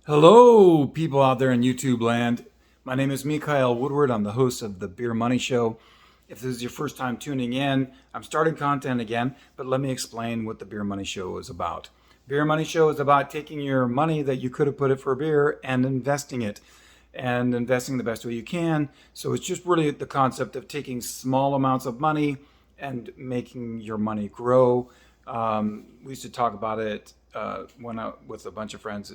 Hello, people out there in YouTube land. My name is Mikhail Woodward. I'm the host of the Beer Money Show. If this is your first time tuning in, I'm starting content again, but let me explain what the Beer Money Show is about. Beer Money Show is about taking your money that you could have put it for beer and investing it, and investing the best way you can. So it's just really the concept of taking small amounts of money and making your money grow. We used to talk about it when I, with a bunch of friends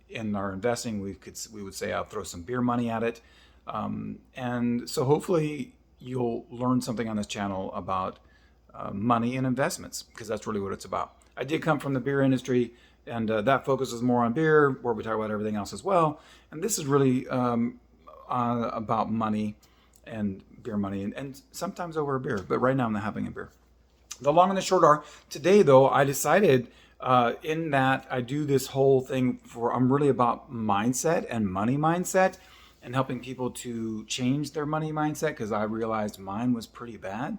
in our investing. We would say I'll throw some beer money at it, and so hopefully you'll learn something on this channel about money and investments, because that's really what it's about. I did come from the beer industry, and that focuses more on beer, where we talk about everything else as well. And this is really about money and beer money, and sometimes over a beer. But right now I'm not having a beer. The long and the short are, today though, I decided in that I do this whole thing I'm really about mindset and money mindset, and helping people to change their money mindset, because I realized mine was pretty bad.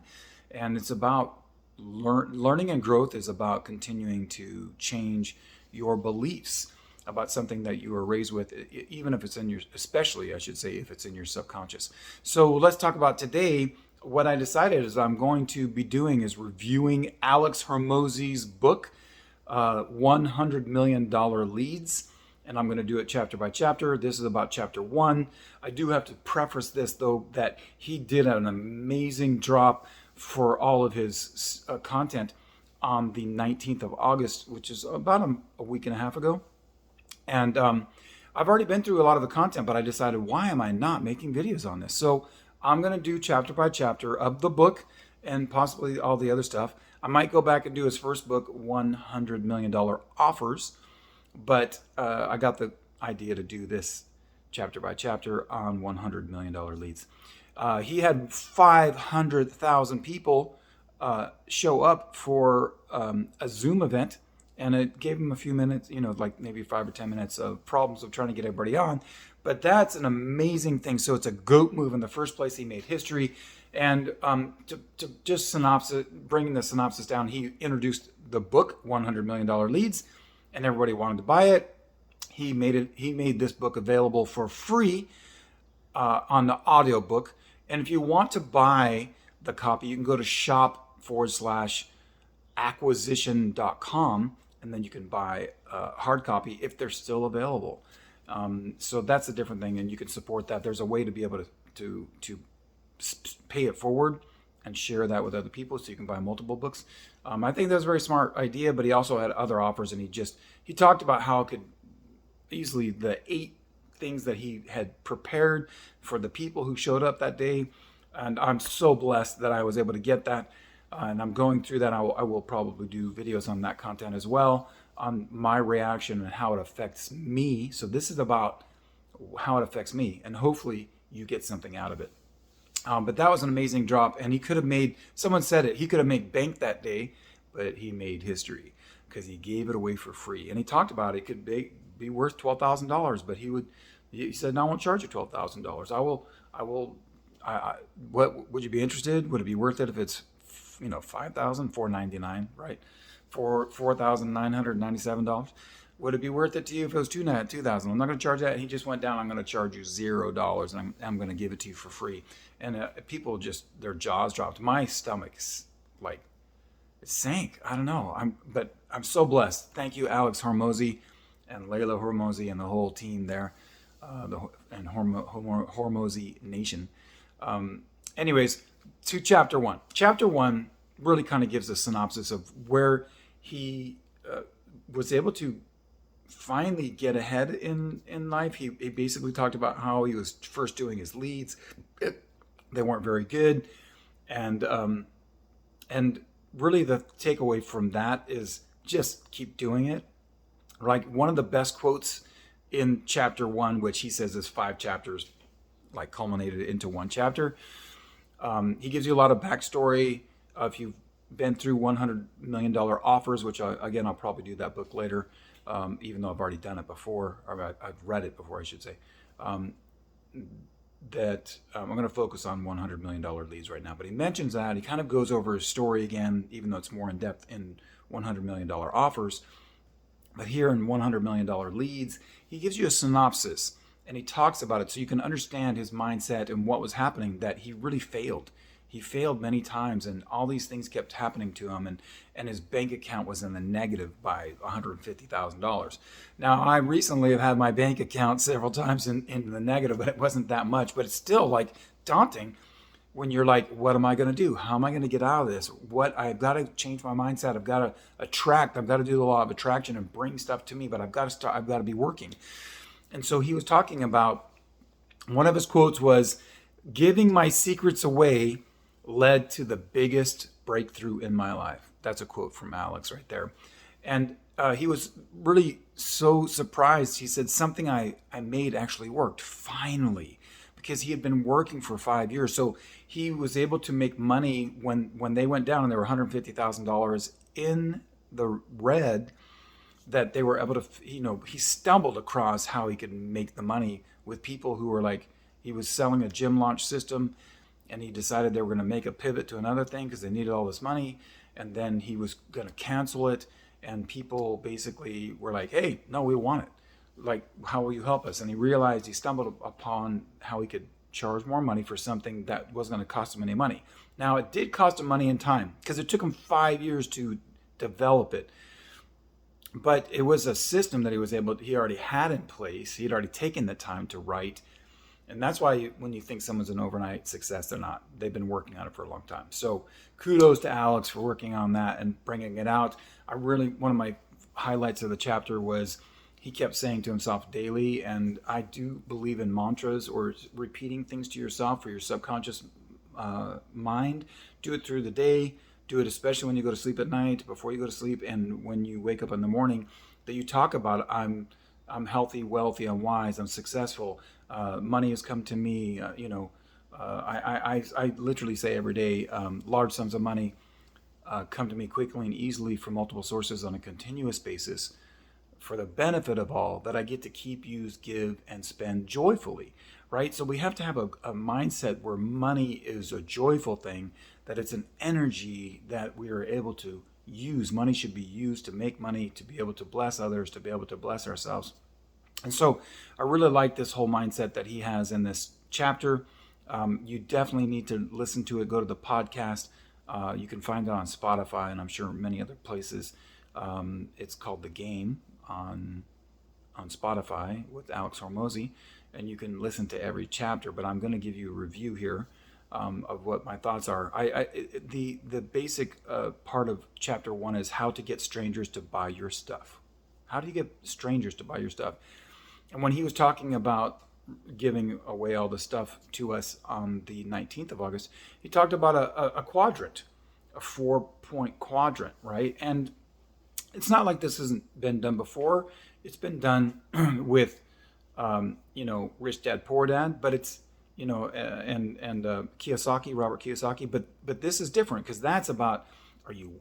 And it's about learning, and growth is about continuing to change your beliefs about something that you were raised with, even if it's in your, especially I should say, if it's in your subconscious. So let's talk about today. What I decided is I'm going to be doing is reviewing Alex Hormozi's book, $100 million Leads. And I'm going to do it chapter by chapter. This is about chapter one. I do have to preface this, though, that he did an amazing drop for all of his content on the 19th of August, which is about a week and a half ago. And I've already been through a lot of the content, but I decided, why am I not making videos on this? So I'm going to do chapter by chapter of the book, and possibly all the other stuff. I might go back and do his first book, $100 million Offers, but I got the idea to do this chapter by chapter on $100 million Leads. He had 500,000 people show up for a Zoom event, and it gave him a few minutes, like maybe 5 or 10 minutes of problems of trying to get everybody on. But that's an amazing thing. So it's a GOAT move. In the first place, he made history. And to just bringing the synopsis down, he introduced the book, $100 million Leads, and everybody wanted to buy it. He made this book available for free on the audiobook. And if you want to buy the copy, you can go to shop/acquisition.com, and then you can buy a hard copy if they're still available. So that's a different thing, and you can support that. There's a way to be able to pay it forward and share that with other people, so you can buy multiple books. I think that's a very smart idea, but he also had other offers, and he talked about how it could easily, the 8 things that he had prepared for the people who showed up that day. And I'm so blessed that I was able to get that. And I'm going through that. I will probably do videos on that content as well, on my reaction and how it affects me. So this is about how it affects me, and hopefully you get something out of it. But that was an amazing drop, and he could have made, someone said it, he could have made bank that day, but he made history because he gave it away for free. And he talked about it could be worth $12,000, but he said, no, I won't charge you $12,000. What would you be interested? Would it be worth it if it's, $5,499, right? For $4,997. Would it be worth it to you if it was $2,000? I'm not going to charge that. And he just went down, I'm going to charge you $0, and I'm going to give it to you for free. And people just, their jaws dropped. My stomach's like, it sank. I don't know. But I'm so blessed. Thank you, Alex Hormozi and Layla Hormozi and the whole team there, and Hormozi Nation. Anyways, to chapter one. Chapter one really kind of gives a synopsis of where he was able to finally get ahead in life. He basically talked about how he was first doing his leads. They weren't very good. And really the takeaway from that is just keep doing it. Like, one of the best quotes in chapter one, which he says is 5 chapters, like culminated into one chapter. He gives you a lot of backstory. If you've been through $100 million Offers, which I'll probably do that book later, even though I've already done it before, or I've read it before, I should say. I'm going to focus on $100 million Leads right now. But he mentions that. He kind of goes over his story again, even though it's more in depth in $100 million Offers. But here in $100 million leads, he gives you a synopsis and he talks about it so you can understand his mindset and what was happening, that he really failed. He failed many times and all these things kept happening to him, and his bank account was in the negative by $150,000. Now, I recently have had my bank account several times in the negative, but it wasn't that much. But it's still like daunting when you're like, what am I going to do? How am I going to get out of this? I've got to change my mindset. I've got to attract. I've got to do the law of attraction and bring stuff to me, but I've got to start. I've got to be working. And so he was talking about, one of his quotes was, giving my secrets away led to the biggest breakthrough in my life. That's a quote from Alex right there. And he was really so surprised. He said, something I made actually worked, finally, because he had been working for 5 years. So he was able to make money when they went down and they were $150,000 in the red, that they were able to, he stumbled across how he could make the money with people who were like, he was selling a gym launch system and he decided they were going to make a pivot to another thing because they needed all this money. And then he was going to cancel it. And people basically were like, hey, no, we want it. Like, how will you help us? And he stumbled upon how he could charge more money for something that wasn't going to cost him any money. Now, it did cost him money and time because it took him 5 years to develop it. But it was a system that he already had in place. He had already taken the time to write. And that's why when you think someone's an overnight success, they're not. They've been working on it for a long time. So kudos to Alex for working on that and bringing it out. One of my highlights of the chapter was he kept saying to himself daily, and I do believe in mantras or repeating things to yourself for your subconscious mind. Do it through the day. Do it especially when you go to sleep at night, before you go to sleep, and when you wake up in the morning, that you talk about, I'm healthy, wealthy, I'm wise, I'm successful. Money has come to me. I literally say every day, large sums of money come to me quickly and easily from multiple sources on a continuous basis, for the benefit of all, that I get to keep, use, give, and spend joyfully, right? So we have to have a mindset where money is a joyful thing, that it's an energy that we are able to use. Money should be used to make money, to be able to bless others, to be able to bless ourselves. And so I really like this whole mindset that he has in this chapter. You definitely need to listen to it. Go to the podcast. You can find it on Spotify and I'm sure many other places. It's called The Game on Spotify with Alex Hormozi, and you can listen to every chapter. But I'm going to give you a review here of what my thoughts are. The basic part of chapter 1 is how to get strangers to buy your stuff. How do you get strangers to buy your stuff? And when he was talking about giving away all the stuff to us on the 19th of August, he talked about a quadrant, a 4-point quadrant, right? And it's not like this hasn't been done before. It's been done with, Rich Dad, Poor Dad, but it's, and Kiyosaki, Robert Kiyosaki, but this is different because that's about, are you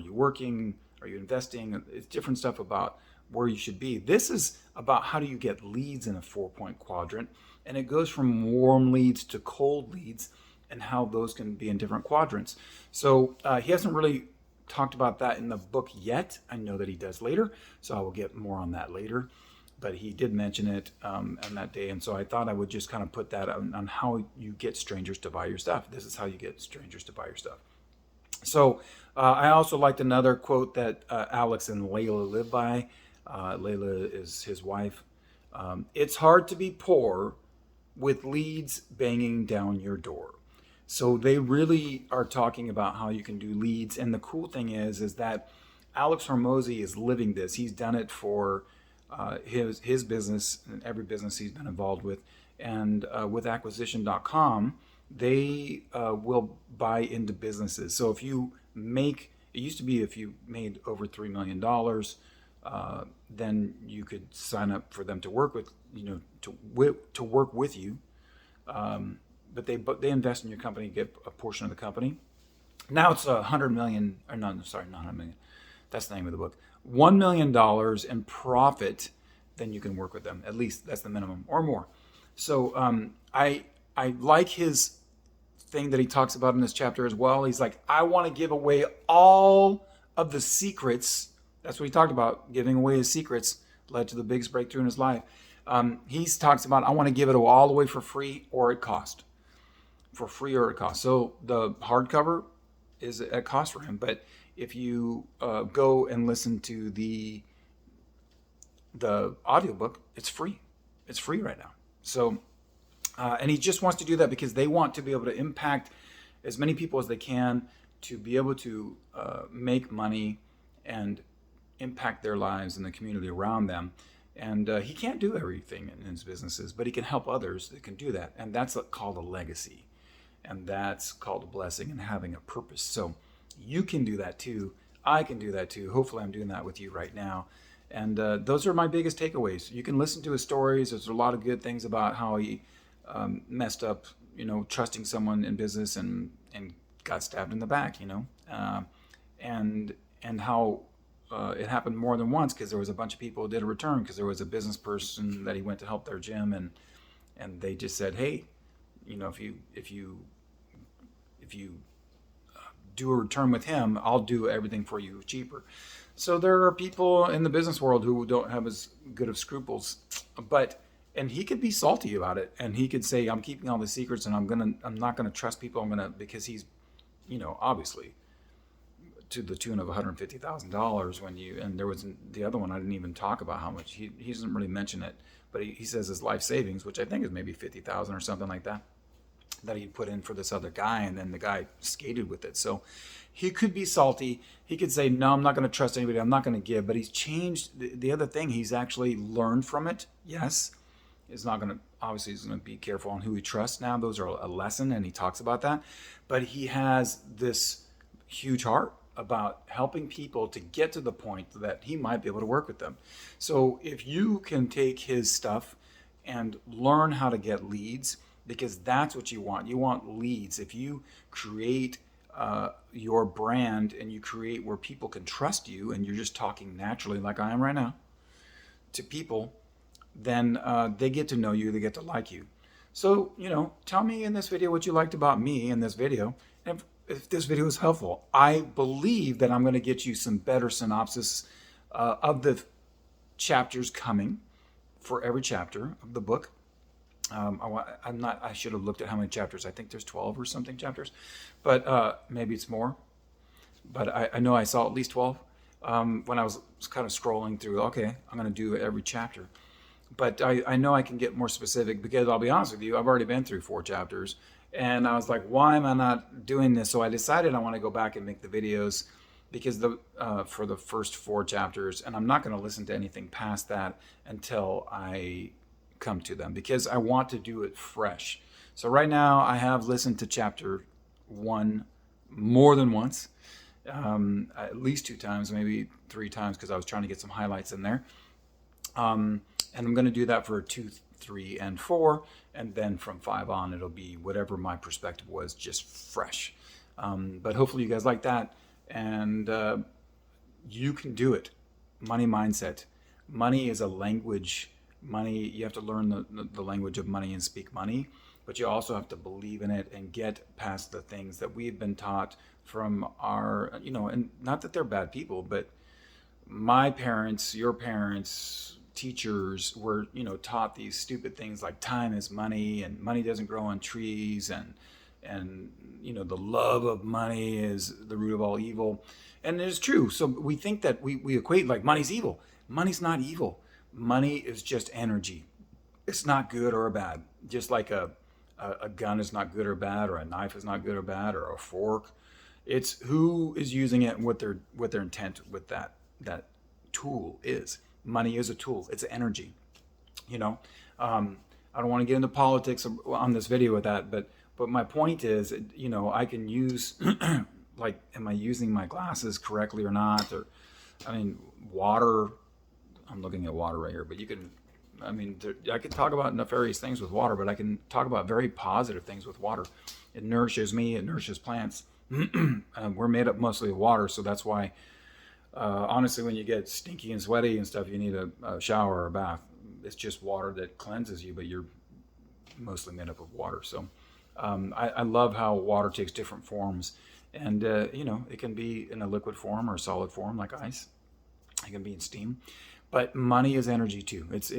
working? Are you investing? It's different stuff about where you should be. This is about how do you get leads in a 4-point quadrant, and it goes from warm leads to cold leads and how those can be in different quadrants. So he hasn't really talked about that in the book yet. I know that he does later, so I will get more on that later. But he did mention it on that day, and so I thought I would just kind of put that on how you get strangers to buy your stuff. This is how you get strangers to buy your stuff. So I also liked another quote that Alex and Layla live by. Layla is his wife. It's hard to be poor with leads banging down your door. So they really are talking about how you can do leads. And the cool thing is that Alex Hormozi is living this. He's done it for his business and every business he's been involved with. And with acquisition.com, they will buy into businesses. So if you make, it used to be if you made over $3 million, then you could sign up for them to work with, to work with you. But they invest in your company, get a portion of the company. Now it's $100 million, or no, sorry, not $100 million. That's the name of the book. $1 million in profit, then you can work with them. At least that's the minimum or more. So I like his thing that he talks about in this chapter as well. He's like, I want to give away all of the secrets That's what he talked about. Giving away his secrets led to the biggest breakthrough in his life. He talks about, I want to give it all away for free or at cost. For free or at cost. So the hardcover is at cost for him. But if you go and listen to the audiobook, it's free. It's free right now. So, and he just wants to do that because they want to be able to impact as many people as they can, to be able to make money and impact their lives and the community around them. And he can't do everything in his businesses, but he can help others that can do that. And that's called a legacy. And that's called a blessing and having a purpose. So you can do that too. I can do that too. Hopefully I'm doing that with you right now. And those are my biggest takeaways. You can listen to his stories. There's a lot of good things about how he messed up, trusting someone in business and got stabbed in the back, and how it happened more than once, because there was a bunch of people who did a return, because there was a business person that he went to help their gym, and they just said, hey, if you do a return with him, I'll do everything for you cheaper. So there are people in the business world who don't have as good of scruples, and he could be salty about it, and he could say, I'm keeping all the secrets, and I'm not gonna trust people. Because he's, obviously to the tune of $150,000 and there was the other one, I didn't even talk about how much, he doesn't really mention it, but he says his life savings, which I think is maybe 50,000 or something like that he put in for this other guy, and then the guy skated with it. So he could be salty. He could say, no, I'm not going to trust anybody. I'm not going to give. But he's changed. The other thing, he's actually learned from it. Yes. He's going to be careful on who he trusts now. Those are a lesson, and he talks about that. But he has this huge heart about helping people to get to the point that he might be able to work with them. So if you can take his stuff and learn how to get leads, because that's what you want. You want leads. If you create your brand and you create where people can trust you, and you're just talking naturally like I am right now to people, then they get to know you, they get to like you. So, tell me in this video what you liked about me in this video. And if this video is helpful, I believe that I'm going to get you some better synopsis of the chapters coming for every chapter of the book. I should have looked at how many chapters. I think there's 12 or something chapters, but maybe it's more. But I know I saw at least 12 when I was kind of scrolling through. Okay, I'm going to do every chapter. But I know I can get more specific, because I'll be honest with you, I've already been through 4 chapters. And I was like, why am I not doing this? So I decided I want to go back and make the videos, because for the first 4 chapters, and I'm not going to listen to anything past that until I come to them, because I want to do it fresh. So right now I have listened to chapter 1 more than once, at least 2 times, maybe 3 times, because I was trying to get some highlights in there. And I'm going to do that for 2, 3, and 4, and then from 5 on it'll be whatever my perspective was, just fresh. But hopefully you guys like that, and you can do it. Money mindset. Money is a language. Money, you have to learn the language of money and speak money, but you also have to believe in it and get past the things that we've been taught from our, and not that they're bad people, but my parents, your parents, teachers were, taught these stupid things like time is money, and money doesn't grow on trees, and the love of money is the root of all evil. And it's true. So we think that we equate like money's evil. Money's not evil. Money is just energy. It's not good or bad. Just like a gun is not good or bad, or a knife is not good or bad, or a fork. It's who is using it and what their intent with that tool is. Money is a tool. It's energy. I don't want to get into politics on this video with that, but my point is, I can use like, am I using my glasses correctly or not? Or, water. I'm looking at water right here, but I could talk about nefarious things with water, but I can talk about very positive things with water. It nourishes me, it nourishes plants. We're made up mostly of water, so that's why, honestly, when you get stinky and sweaty and stuff, you need a shower or a bath. It's just water that cleanses you, but you're mostly made up of water. So I love how water takes different forms, and it can be in a liquid form or a solid form like ice. It can be in steam. But money is energy too. It's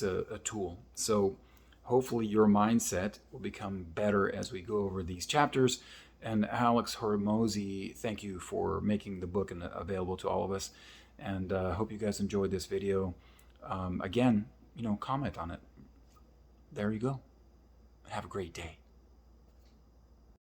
a tool. So hopefully your mindset will become better as we go over these chapters. And Alex Hormozi, thank you for making the book available to all of us. And hope you guys enjoyed this video. Again, comment on it. There you go. Have a great day.